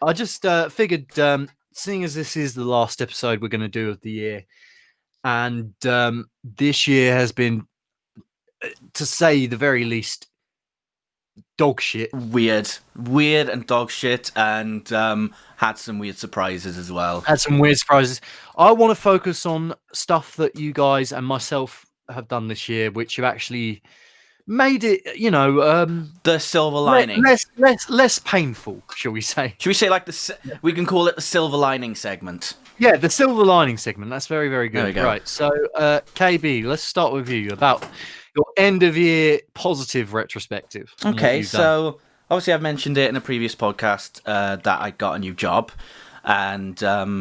I just figured, seeing as this is the last episode we're going to do of the year, and this year has been, to say the very least, dog shit. Weird and dog shit, and had some weird surprises as well. Had some weird surprises. I want to focus on stuff that you guys and myself have done this year, which have actually made it, The silver lining. less painful, shall we say? Should we say like we can call it the silver lining segment? Yeah, the silver lining segment. That's very, very good. There we go. Right. So, KB, let's start with you about your end of year positive retrospective. Okay, so obviously I've mentioned it in a previous podcast that I got a new job, and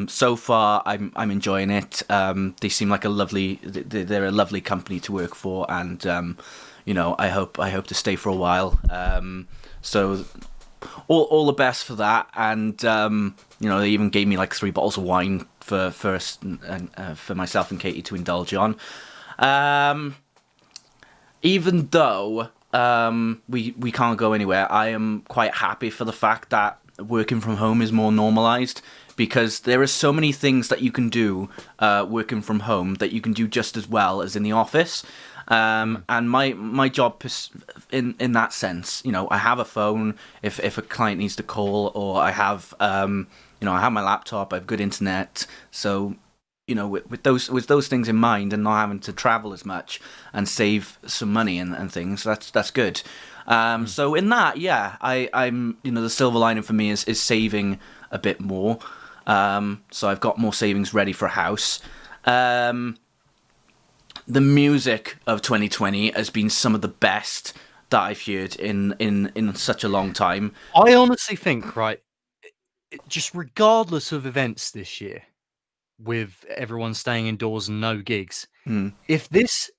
so far I'm enjoying it. They seem like they're a lovely company to work for, and I hope to stay for a while. So all the best for that, and they even gave me like 3 bottles of wine for myself and Katie to indulge on. Even though we can't go anywhere, I am quite happy for the fact that working from home is more normalized, because there are so many things that you can do working from home that you can do just as well as in the office. And my job in that sense, I have a phone if a client needs to call, or I have I have my laptop, I have good internet, so with those things in mind, and not having to travel as much and save some money and things, that's good. So in that, yeah, I'm the silver lining for me is saving a bit more. So I've got more savings ready for a house. The music of 2020 has been some of the best that I've heard in such a long time. I honestly think, right, just regardless of events this year, with everyone staying indoors and no gigs, if this,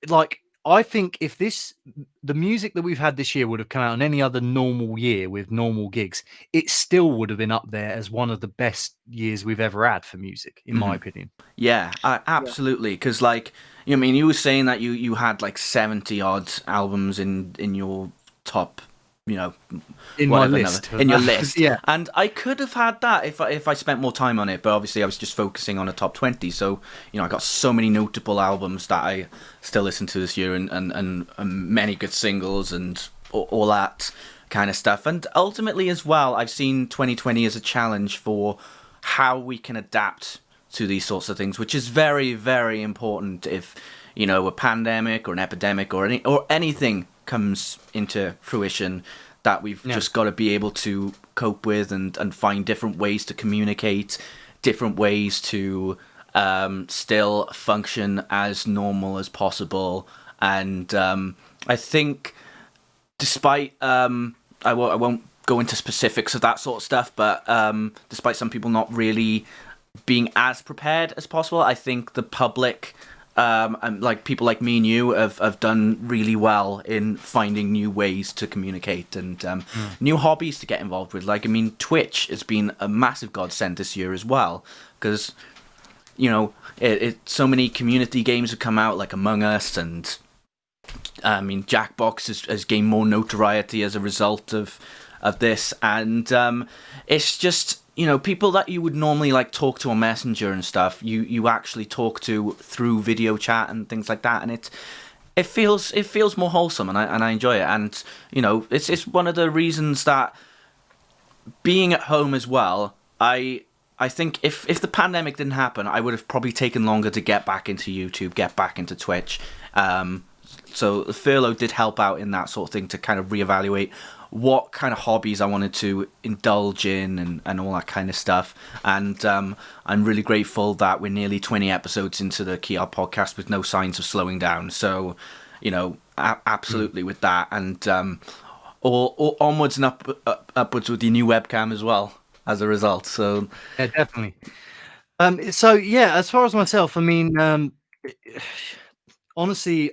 I think if the music that we've had this year would have come out in any other normal year with normal gigs, it still would have been up there as one of the best years we've ever had for music, in my opinion. Yeah, absolutely. Because, you were saying that you had like 70 odd albums in your top, in my list, in your list. Yeah, and I could have had that if I spent more time on it, but obviously I was just focusing on a top 20. So I got so many notable albums that I still listen to this year, and many good singles and all that kind of stuff. And ultimately as well, I've seen 2020 as a challenge for how we can adapt to these sorts of things, which is very, very important if a pandemic or an epidemic or anything comes into fruition, that we've just got to be able to cope with and find different ways to communicate, different ways to still function as normal as possible. And I think, despite I won't go into specifics of that sort of stuff, but despite some people not really being as prepared as possible, I think the public, and like people like me and you, have done really well in finding new ways to communicate and new hobbies to get involved with. Twitch has been a massive godsend this year as well, because so many community games have come out, like Among Us, and Jackbox has gained more notoriety as a result of this, and it's just people that you would normally like talk to on Messenger and stuff, you actually talk to through video chat and things like that, and it feels more wholesome, and I enjoy it. And it's one of the reasons that, being at home as well, I think if the pandemic didn't happen, I would have probably taken longer to get back into YouTube, get back into Twitch. So the furlough did help out in that sort of thing, to kind of reevaluate what kind of hobbies I wanted to indulge in and all that kind of stuff. And I'm really grateful that we're nearly 20 episodes into the Key Art podcast with no signs of slowing down. So, absolutely with that. And all onwards and upwards with the new webcam as well as a result. So yeah, definitely. So yeah, as far as myself, honestly,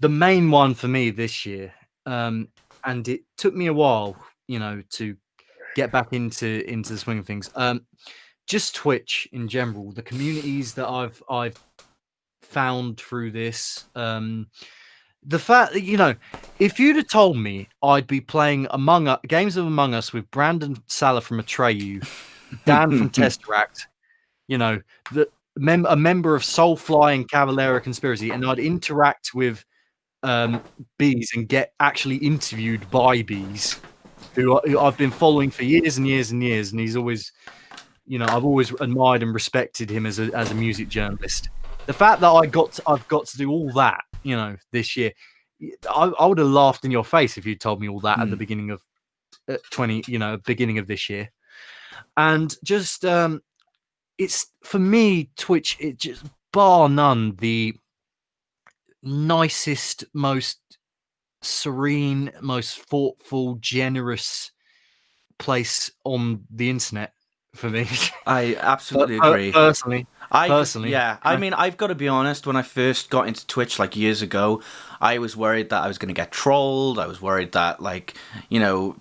the main one for me this year, and it took me a while, to get back into the swing of things. Just Twitch in general, the communities that I've found through this, the fact that, if you'd have told me I'd be playing games of Among Us with Brandon Salah from Atreyu, Dan from Tesseract, the a member of Soulfly and Cavalera Conspiracy, and I'd interact with bees and get actually interviewed by bees, who I've been following for years and years and years, and he's always, I've always admired and respected him as a music journalist. The fact that I've got to do all that, this year, I would have laughed in your face if you told me all that at the beginning of beginning of this year. And just it's, for me, Twitch, it just, bar none, the nicest, most serene, most thoughtful, generous place on the internet for me. I absolutely agree. Personally. Yeah. I mean, I've got to be honest. When I first got into Twitch, like years ago, I was worried that I was going to get trolled. I was worried that, like,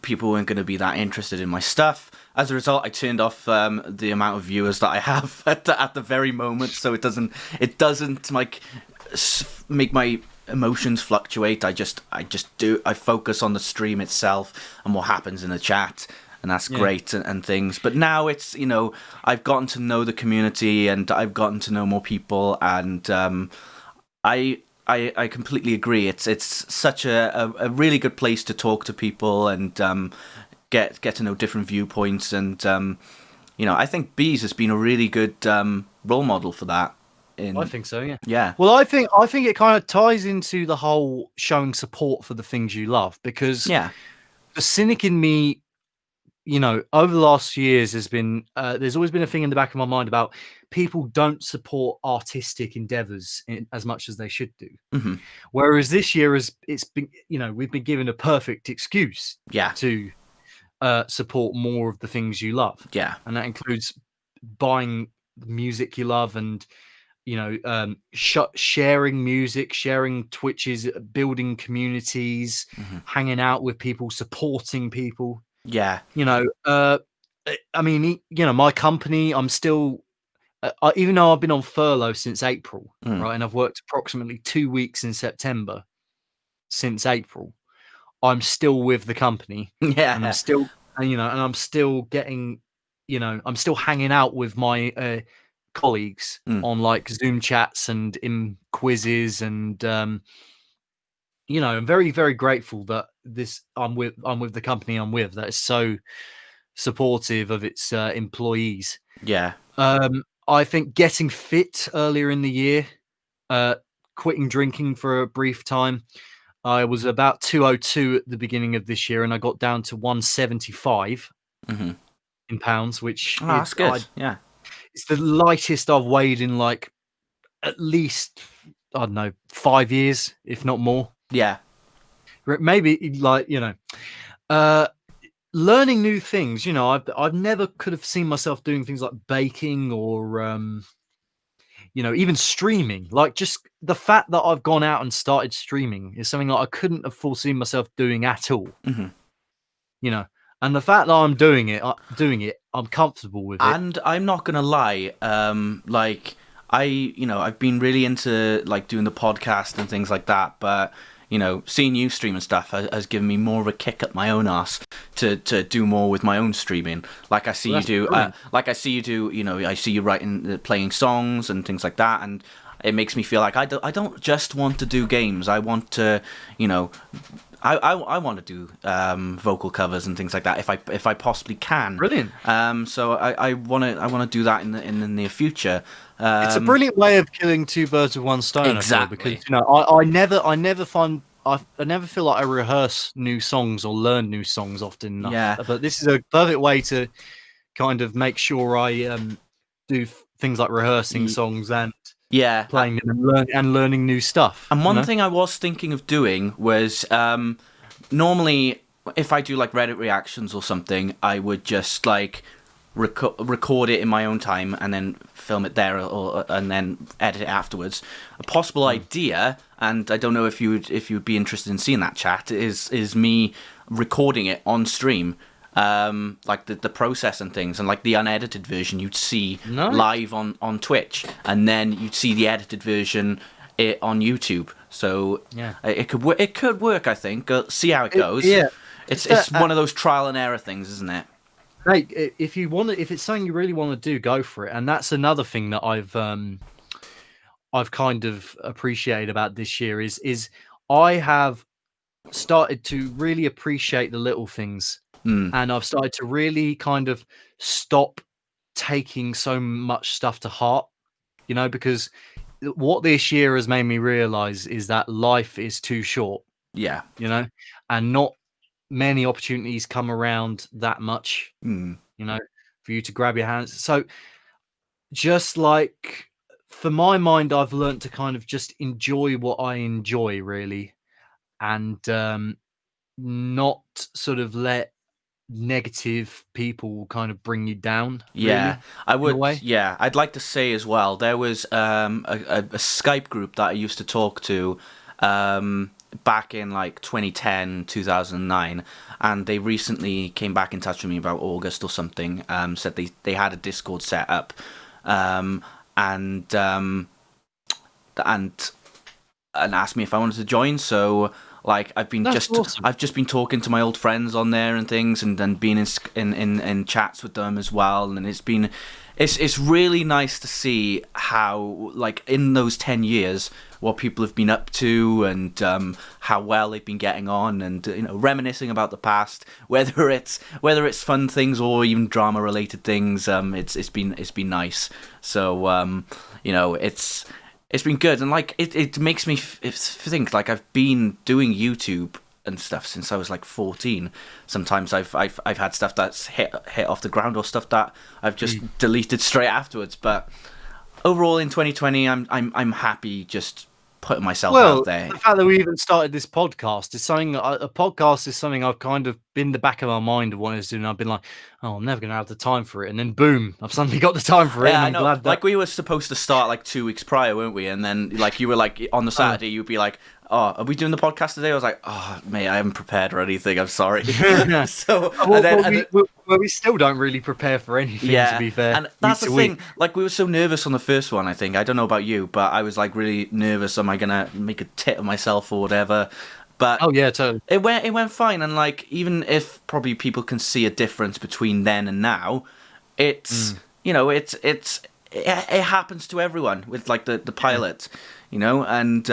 people weren't going to be that interested in my stuff. As a result, I turned off the amount of viewers that I have at the very moment, so it doesn't like make my emotions fluctuate. I focus on the stream itself and what happens in the chat, and that's great and things. But now it's, I've gotten to know the community and I've gotten to know more people, and I completely agree. It's such a really good place to talk to people and get to know different viewpoints, and I think Bees has been a really good role model for that. I think so, yeah. Yeah. Well, I think it kind of ties into the whole showing support for the things you love, because the cynic in me, over the last few years has been, there's always been a thing in the back of my mind about people don't support artistic endeavors as much as they should do. Mm-hmm. Whereas this year it's been, we've been given a perfect excuse to support more of the things you love. Yeah. And that includes buying the music you love, and sharing music, sharing Twitches, building communities, hanging out with people, supporting people. Yeah. I mean, my company, I'm still, even though I've been on furlough since April, right, and I've worked approximately 2 weeks in September since April, I'm still with the company. Yeah. And I'm still, and I'm still getting, I'm still hanging out with my colleagues on like Zoom chats and in quizzes, and I'm very, very grateful that I'm with the company I'm with, that is so supportive of its employees. Yeah. I think getting fit earlier in the year, quitting drinking for a brief time. I was about 202 at the beginning of this year, and I got down to 175 in pounds, which that's good. Yeah. It's the lightest I've weighed in like at least, I don't know, 5 years, if not more. Yeah. Maybe, like, learning new things. I've never could have seen myself doing things like baking or even streaming. Like, just the fact that I've gone out and started streaming is something that I couldn't have foreseen myself doing at all. And the fact that I'm doing it, I'm comfortable with it. And I'm not gonna lie, like, I've been really into like doing the podcast and things like that, but seeing you stream and stuff has given me more of a kick up my own ass to do more with my own streaming. Like I see you do, I see you writing, playing songs and things like that, and it makes me feel like I don't just want to do games. I want to, I want to do vocal covers and things like that if I possibly can. Brilliant. So I want to do that in the near future. It's a brilliant way of killing two birds with one stone. Exactly. I feel, because I never feel like I rehearse new songs or learn new songs often enough. Yeah. But this is a perfect way to kind of make sure I do things like rehearsing songs and playing them and learning new stuff. And one thing I was thinking of doing was, normally if I do like Reddit reactions or something, I would just like record it in my own time and then film it there, and then edit it afterwards. A possible idea, and I don't know if you'd be interested in seeing that, chat, is me recording it on stream. Like the process and things, and like the unedited version you'd see live on Twitch, and then you'd see the edited version it on YouTube. So Yeah. it could work. It could work. I think. See how it goes. Yeah. It's one of those trial and error things, isn't it? Hey, if you want to, if it's something you really want to do, go for it. And that's another thing that I've kind of appreciated about this year is I have started to really appreciate the little things, and I've started to really kind of stop taking so much stuff to heart, because what this year has made me realize is that life is too short, Yeah. you know, and not many opportunities come around that much, you know, for you to grab your hands. So just like for my mind, I've learned to kind of just enjoy what I enjoy really, and not sort of let negative people kind of bring you down Yeah, really I in a would. way. Yeah, I'd like to say as well. There was a Skype group that I used to talk to back in like 2010, 2009, and they recently came back in touch with me about August or something. Said they had a Discord set up, um, and and and asked me if I wanted to join. So like That's awesome. I've just been talking to my old friends on there and things, and then being in chats with them as well, and it's really nice to see how like in those 10 years what people have been up to, and how well they've been getting on, and reminiscing about the past, whether it's fun things or even drama related things. It's been nice. So it's been good, and like it makes me think like I've been doing YouTube and stuff since I was like 14. Sometimes I've had stuff that's hit off the ground, or stuff that I've Mm. just deleted straight afterwards. But overall, in 2020, I'm happy just putting myself out Well, there. the fact that we even started this podcast is something. A podcast is something I've kind of been the back of my mind of wanting to do, and I've been like, "Oh, I'm never going to have the time for it," and then boom, I've suddenly got the time for it, Yeah, and I I'm know. glad that. Like we were supposed to start like 2 weeks prior, weren't we? And then like you were like on the Uh, Saturday, you'd be like, "Oh, are we doing the podcast today?" I was like, "Oh, mate, I haven't prepared or anything. I'm sorry." So well, and then we still don't really prepare for anything, to yeah, be fair, and week that's the to week. thing. Like we were so nervous on the first one. I think I don't know about you, but I was like really nervous. Am I gonna make a tit of myself or whatever? But Oh yeah, totally. it went fine. And like even if probably people can see a difference between then and now, it's Mm, it happens to everyone with like the yeah, pilot, and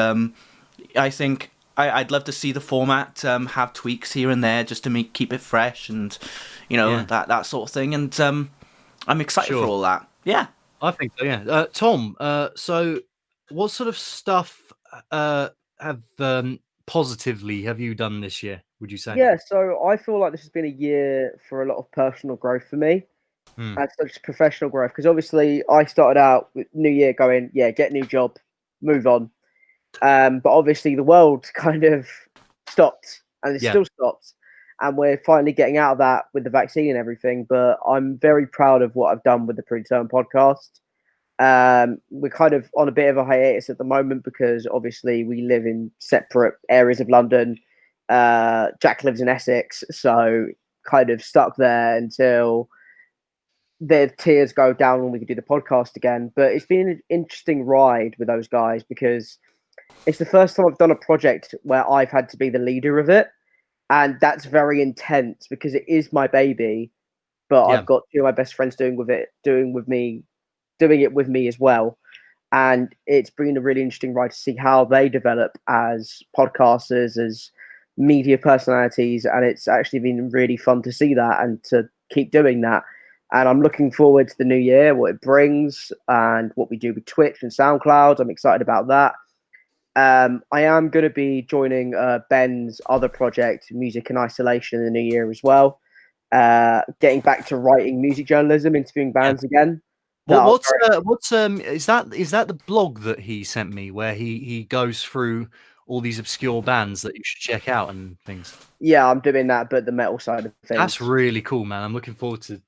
I think I'd love to see the format have tweaks here and there just to keep it fresh, and yeah, that sort of thing. And I'm excited for sure. all that. Yeah. I think so, yeah. Tom, so what sort of stuff have positively have you done this year, would you say? Yeah, so I feel like this has been a year for a lot of personal growth for me Hmm. and such as professional growth. Because obviously, I started out with New Year going, yeah, get a new job, move on. But obviously, the world kind of stopped, and it's Yeah, still stopped. And we're finally getting out of that with the vaccine and everything. But I'm very proud of what I've done with the Preterm podcast. We're kind of on a bit of a hiatus at the moment because obviously we live in separate areas of London. Jack lives in Essex, so kind of stuck there until the tiers go down and we can do the podcast again. But it's been an interesting ride with those guys because it's the first time I've done a project where I've had to be the leader of it. And that's very intense because it is my baby, but yeah, I've got two of my best friends doing it with me as well. And it's been a really interesting ride to see how they develop as podcasters, as media personalities, and it's actually been really fun to see that and to keep doing that. And I'm looking forward to the new year, what it brings, and what we do with Twitch and SoundCloud. I'm excited about that. I am going to be joining Ben's other project, Music in Isolation, in the new year as well. Getting back to writing music journalism, interviewing yeah. bands again. That What I'm what's is that the blog that he sent me where he goes through all these obscure bands that you should check out and things? Yeah, I'm doing that, but the metal side of That's things. really cool, man. I'm looking forward to